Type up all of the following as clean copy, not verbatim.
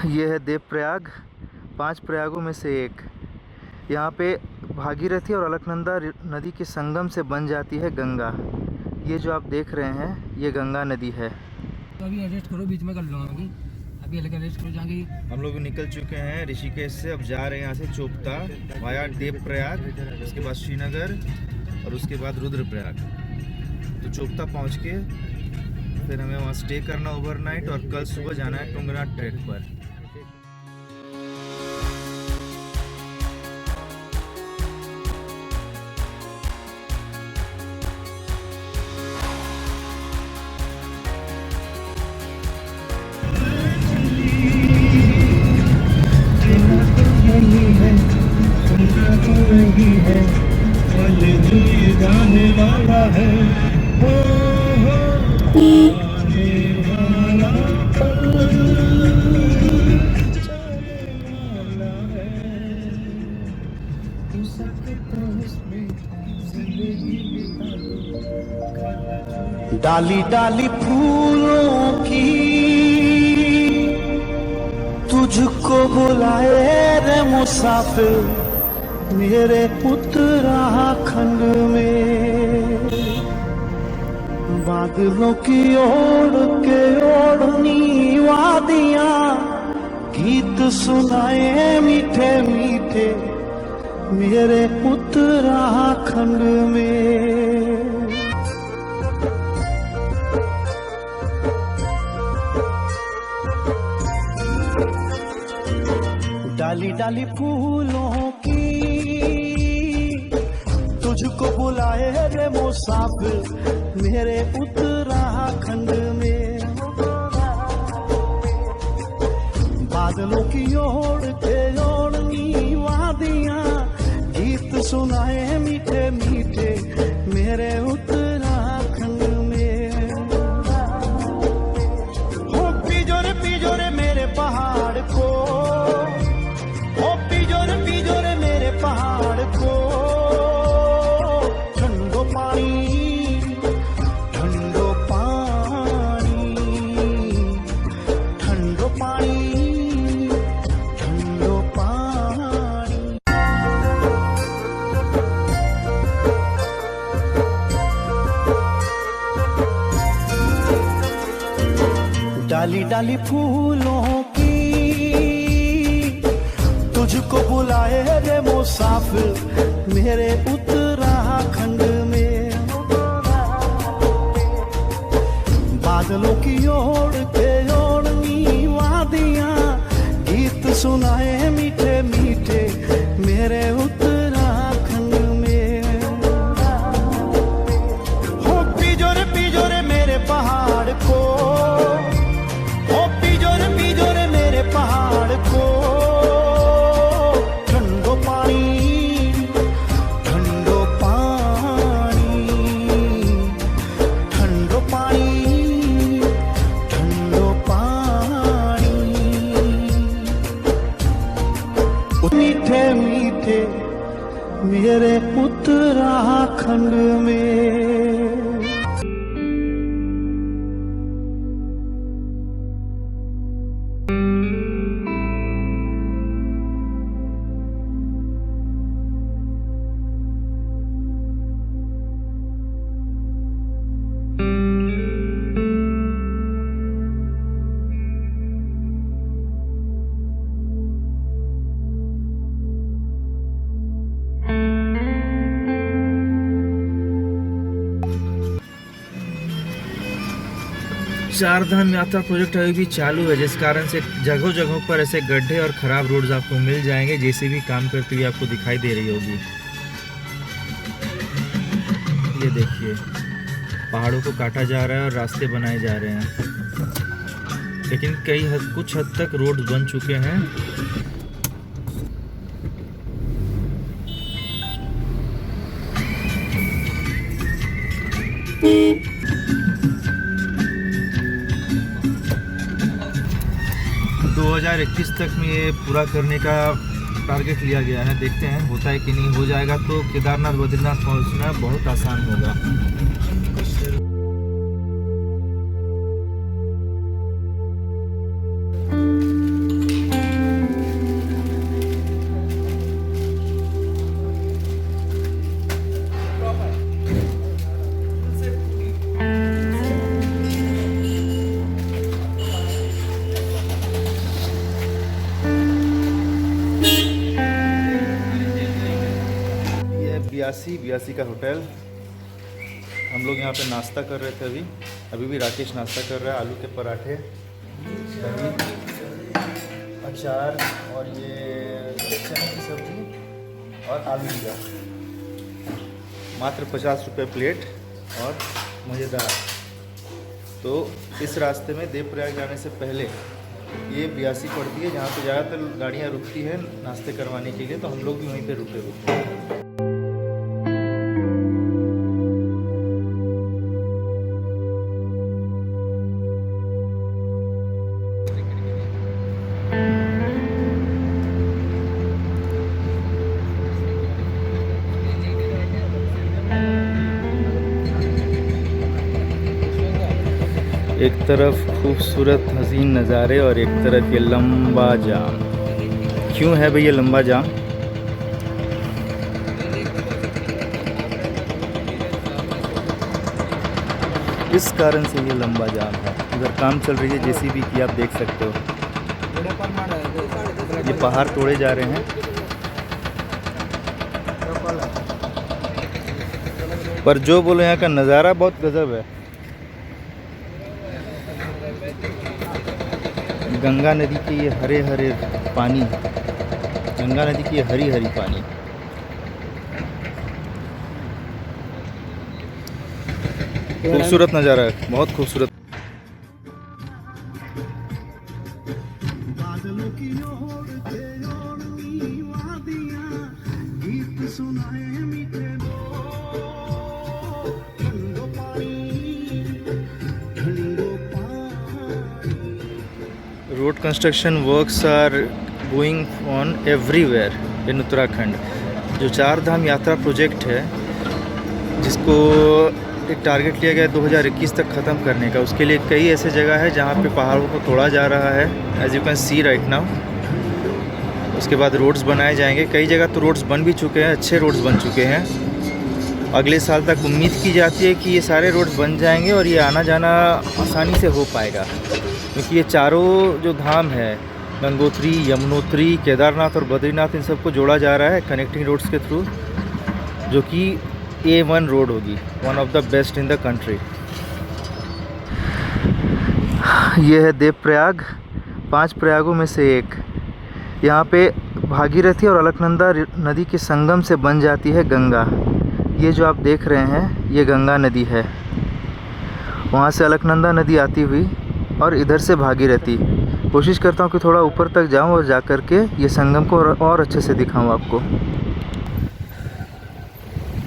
ये है देवप्रयाग, 5 प्रयागों में से एक। यहाँ पे भागीरथी और अलकनंदा नदी के संगम से बन जाती है गंगा। ये जो आप देख रहे हैं ये गंगा नदी है। तो अभी एडजस्ट करो, बीच में कर लो अभी अलग एडजस्ट करो जाएंगे। हम लोग निकल चुके हैं ऋषिकेश से, अब जा रहे हैं यहाँ से चोपता वाया देवप्रयाग, उसके बाद श्रीनगर और उसके बाद रुद्रप्रयाग। तो चोपता पहुँच के फिर हमें वहाँ स्टे करना ओवरनाइट और कल सुबह जाना है टुंगनाथ ट्रैक पर। डाली डाली फूलों की तुझको बुलाए रे मुसाफिर मेरे उत्तराखंड में। बादलों की ओढ़ के ओढ़नी वादियां गीत सुनाए मीठे मीठे मेरे उत्तराखंड में। डाली डाली फूलों की तुझको बुलाए रे मुसाफिर मेरे उत्तराखंड में। बादलों की ओढ़ के ओढ़नी वादियां गीत सुनाए मीठे मीठे मेरे उत्तराखंड में। हो पिजोरे मेरे पहाड़ को, पिजोरे मेरे पहाड़ को ठंडो पानी ठंडो पानी ठंडो पानी ठंडो पानी। डाली डाली फूलों की तुझको बुलाए रे मुसाफिर मेरे उत्तराखंड में। बादलों की ओढ़ के ओढ़नी वादियां गीत सुनाए मीठे मीठे मेरे उत्तराखंड में। हो पिजोरे मेरे पहाड़ को, हो पिजोरे मेरे पहाड़ को ठंडो पानी ठंडो पानी ठंडो पानी ठंडो पानी। मीठे मीठे मेरे उत्तराखंड में। चार धाम यात्रा प्रोजेक्ट अभी भी चालू है, जिस कारण से जगहों जगहों पर ऐसे गड्ढे और खराब रोड्स आपको मिल जाएंगे। जेसीबी काम करती हुई आपको दिखाई दे रही होगी। ये देखिए, पहाड़ों को काटा जा रहा है और रास्ते बनाए जा रहे हैं, लेकिन कुछ हद तक रोड बन चुके हैं। दो 2021 तक में ये पूरा करने का टारगेट लिया गया है। देखते हैं होता है कि नहीं। हो जाएगा तो केदारनाथ बद्रीनाथ पहुंचना बहुत आसान होगा। बियासी का होटल। हम लोग यहाँ पे नाश्ता कर रहे थे अभी भी राकेश नाश्ता कर रहा है। आलू के पराठे, दही, अचार और ये चने की सब्जी और आलू भुजिया, मात्र 50 रुपये प्लेट और मज़ेदार। तो इस रास्ते में देवप्रयाग जाने से पहले ये बियासी पड़ती है, जहाँ पे ज़्यादातर गाड़ियाँ रुकती हैं नाश्ते करवाने के लिए, तो हम लोग भी वहीं पे रुके हुए हैं। एक तरफ खूबसूरत हसीन नज़ारे और एक तरफ ये लंबा जाम। क्यों है भाई ये लंबा जाम? इस कारण से ये लंबा जाम है। इधर काम चल रही है जेसीबी की, आप देख सकते हो। ये पहाड़ तोड़े जा रहे हैं, पर जो बोलो यहाँ का नज़ारा बहुत गजब है। गंगा नदी के ये हरे हरे पानी, गंगा नदी की ये हरी हरी पानी। खूबसूरत नज़ारा है, बहुत खूबसूरत। Road construction works are going on everywhere in Uttarakhand. जो चार धाम यात्रा प्रोजेक्ट है, जिसको एक टारगेट लिया गया है 2021 तक ख़त्म करने का, उसके लिए कई ऐसे जगह है जहाँ पे पहाड़ों को तोड़ा जा रहा है, as you can see right now. उसके बाद रोड्स बनाए जाएंगे। कई जगह तो रोड्स बन भी चुके हैं, अच्छे रोड्स बन चुके हैं। अगले साल तक उम्मीद की जाती है कि ये सारे रोड्स बन जाएंगे और ये आना जाना आसानी से हो पाएगा, क्योंकि ये चारों जो धाम है, गंगोत्री, यमुनोत्री, केदारनाथ और बद्रीनाथ, इन सबको जोड़ा जा रहा है कनेक्टिंग रोड्स के थ्रू, जो कि A1 रोड होगी, one of the best in the country. ये है देवप्रयाग, 5 प्रयागों में से एक। यहाँ पे भागीरथी और अलकनंदा नदी के संगम से बन जाती है गंगा। ये जो आप देख रहे हैं, ये गंगा नदी है। वहाँ से अलकनंदा नदी आती हुई और इधर से भागीरथी। कोशिश करता हूँ कि थोड़ा ऊपर तक जाऊँ और जा कर के ये संगम को और अच्छे से दिखाऊँ आपको।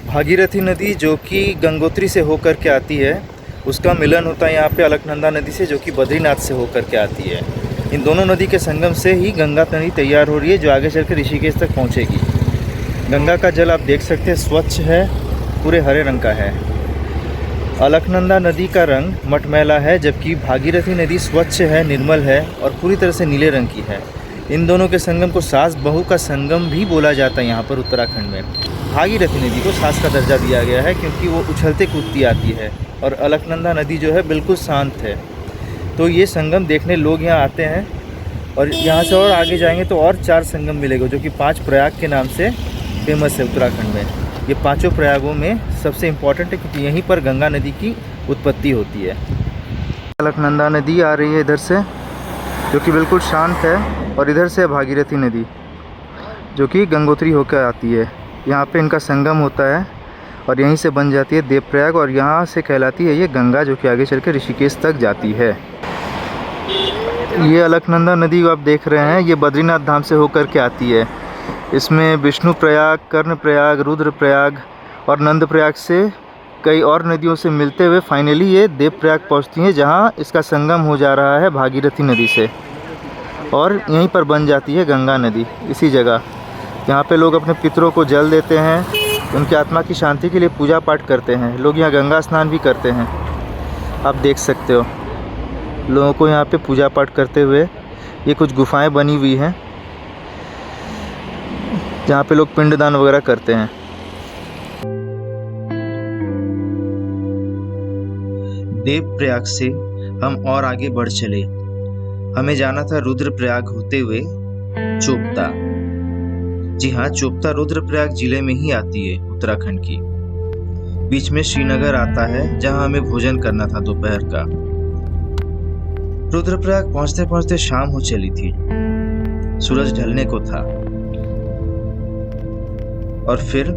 भागीरथी नदी जो कि गंगोत्री से होकर के आती है, उसका मिलन होता है यहाँ पे अलकनंदा नदी से, जो कि बद्रीनाथ से होकर के आती है। इन दोनों नदी के संगम से ही गंगा नदी तैयार हो रही है, जो आगे चल के ऋषिकेश तक पहुँचेगी। गंगा का जल आप देख सकते हैं, स्वच्छ है, पूरे हरे रंग का है। अलकनंदा नदी का रंग मटमैला है, जबकि भागीरथी नदी स्वच्छ है, निर्मल है और पूरी तरह से नीले रंग की है। इन दोनों के संगम को सास बहू का संगम भी बोला जाता है यहाँ पर उत्तराखंड में। भागीरथी नदी को सास का दर्जा दिया गया है क्योंकि वो उछलते कूदती आती है, और अलकनंदा नदी जो है बिल्कुल शांत है। तो ये संगम देखने लोग यहाँ आते हैं, और यहाँ से और आगे जाएंगे तो और 4 संगम मिलेगा, जो कि 5 प्रयाग के नाम से फेमस है उत्तराखंड में। ये 5 प्रयागों में सबसे इम्पॉर्टेंट है, क्योंकि यहीं पर गंगा नदी की उत्पत्ति होती है। अलकनंदा नदी आ रही है इधर से, जो कि बिल्कुल शांत है, और इधर से भागीरथी नदी, जो कि गंगोत्री होकर आती है। यहाँ पे इनका संगम होता है और यहीं से बन जाती है देवप्रयाग, और यहाँ से कहलाती है ये गंगा, जो कि आगे चल के ऋषिकेश तक जाती है। ये अलकनंदा नदी आप देख रहे हैं, ये बद्रीनाथ धाम से होकर के आती है। इसमें विष्णु प्रयाग, कर्ण प्रयाग, रुद्र प्रयाग और नंद प्रयाग से कई और नदियों से मिलते हुए फाइनली ये देवप्रयाग पहुंचती हैं, जहां इसका संगम हो जा रहा है भागीरथी नदी से, और यहीं पर बन जाती है गंगा नदी। इसी जगह यहाँ पे लोग अपने पितरों को जल देते हैं, उनकी आत्मा की शांति के लिए पूजा पाठ करते हैं। लोग यहाँ गंगा स्नान भी करते हैं, आप देख सकते हो लोगों को यहाँ पे पूजा पाठ करते हुए। ये कुछ गुफाएं बनी हुई हैं जहाँ पे लोग पिंडदान वगैरह करते हैं। देवप्रयाग से हम और आगे बढ़ चले। हमें जाना था रुद्रप्रयाग होते हुए चोपता। जी हाँ, चोपता रुद्रप्रयाग जिले में ही आती है, उत्तराखंड की। बीच में श्रीनगर आता है, जहाँ हमें भोजन करना था दोपहर का। रुद्रप्रयाग पहुंचते पहुंचते शाम हो चली थी, सूरज ढलने को था। और फिर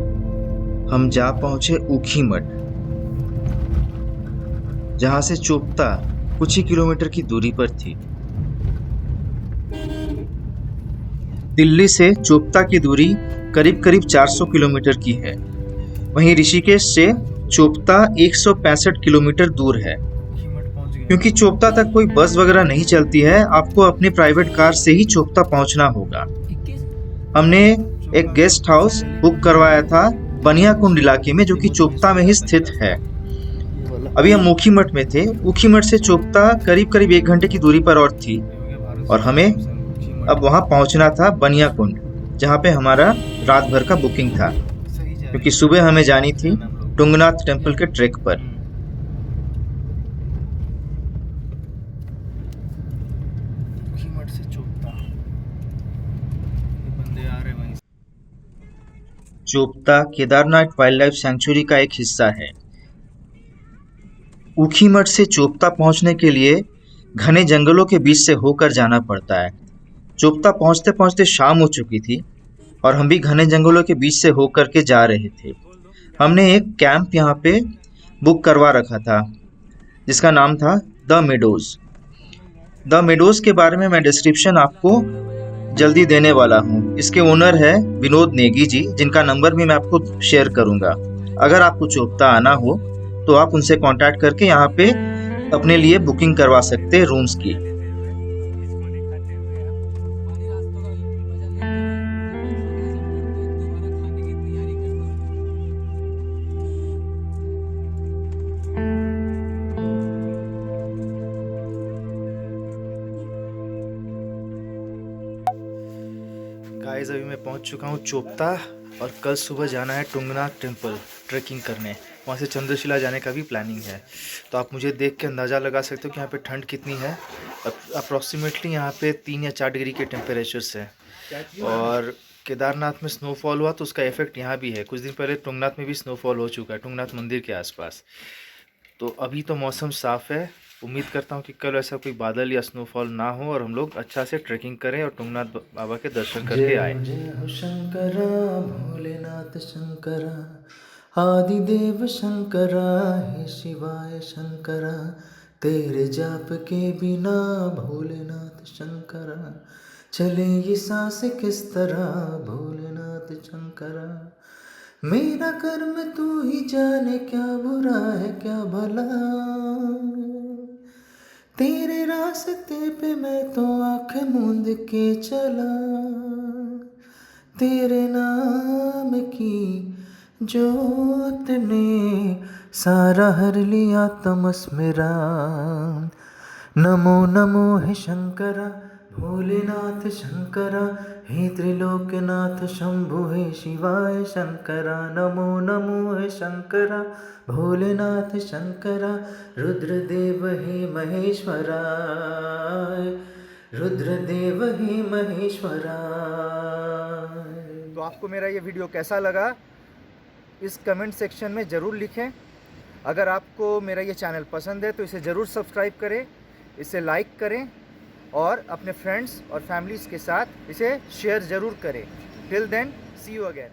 हम जा पहुंचे ऊखीमठ, जहां से चोपता कुछ ही किलोमीटर की दूरी पर थी। दिल्ली से चोपता की दूरी करीब करीब 400 किलोमीटर की है। वहीं ऋषिकेश से चोपता 165 किलोमीटर दूर है। क्योंकि चोपता तक कोई बस वगैरह नहीं चलती है, आपको अपनी प्राइवेट कार से ही चोपता पहुंचना होगा। हमने एक गेस्ट हाउस बुक करवाया था बनियाकुंड इलाके में, जो कि चोपता में ही स्थित है। अभी हम ऊखीमठ में थे। ऊखीमठ से चोपता करीब करीब 1 घंटे की दूरी पर और थी, और हमें अब वहां पहुंचना था बनियाकुंड, जहां पे हमारा रात भर का बुकिंग था, क्योंकि सुबह हमें जानी थी टुंगनाथ टेम्पल के ट्रैक पर। ऊखीमठ से चोपता बंदे आ रहे वहीं। Chopta Kedarnath wild life sanctuary का एक हिस्सा है। ऊखीमठ से चोपता पहुंचने के लिए घने जंगलों के बीच से होकर जाना पड़ता है। चोपता पहुंचते पहुंचते शाम हो चुकी थी, और हम भी घने जंगलों के बीच से होकर के जा रहे थे। हमने एक कैंप यहाँ पे बुक करवा रखा था, जिसका नाम था द मेडोज। द मेडोज के बारे में मैं डिस्क्रिप्शन आपको जल्दी देने वाला हूँ। इसके ओनर है विनोद नेगी जी, जिनका नंबर भी मैं आपको शेयर करूँगा। अगर आपको चोपता आना हो तो आप उनसे कांटेक्ट करके यहाँ पे अपने लिए बुकिंग करवा सकते हैं रूम्स की। गाइस, अभी मैं पहुंच चुका हूं चोपता, और कल सुबह जाना है टुंगनाथ टेम्पल ट्रैकिंग करने। वहां से चंद्रशिला जाने का भी प्लानिंग है। तो आप मुझे देख के अंदाज़ा लगा सकते हो कि यहाँ पे ठंड कितनी है। अप्रॉक्सीमेटली यहाँ पे 3 या 4 डिग्री के टेम्परेचर्स है। और केदारनाथ में स्नोफॉल हुआ तो उसका इफेक्ट यहाँ भी है। कुछ दिन पहले टुंगनाथ में भी स्नोफॉल हो चुका है, टुंगनाथ मंदिर के आसपास। तो अभी तो मौसम साफ़ है। उम्मीद करता हूँ कि कल ऐसा कोई बादल या स्नोफॉल ना हो, और हम लोग अच्छा से ट्रैकिंग करें और टुंगनाथ बाबा के दर्शन करके आए। जय हो शंकरा भोलेनाथ शंकरा, आदिदेव शंकरा, हे शिवाय शंकरा, तेरे जाप के बिना भोलेनाथ शंकरा, चले ये सांस किस तरह भोलेनाथ शंकरा। मेरा कर्म तू ही जाने, क्या बुरा है क्या भला, तेरे रास्ते पे मैं तो आँख मूंद के चला, तेरे नाम की जोत ने सारा हर लिया तमस मेरा। नमो नमो हे शंकरा भोलेनाथ शंकरा, हे त्रिलोकनाथ शंभु हे शिवाय शंकरा। नमो नमो हे शंकरा भोलेनाथ शंकरा, रुद्रदेव हे महेश्वरा, रुद्रदेव हे महेश्वरा। तो आपको मेरा ये वीडियो कैसा लगा, इस कमेंट सेक्शन में ज़रूर लिखें। अगर आपको मेरा ये चैनल पसंद है तो इसे ज़रूर सब्सक्राइब करें, इसे लाइक करें, और अपने फ्रेंड्स और फैमिलीज़ के साथ इसे शेयर ज़रूर करें। Till then, see you again.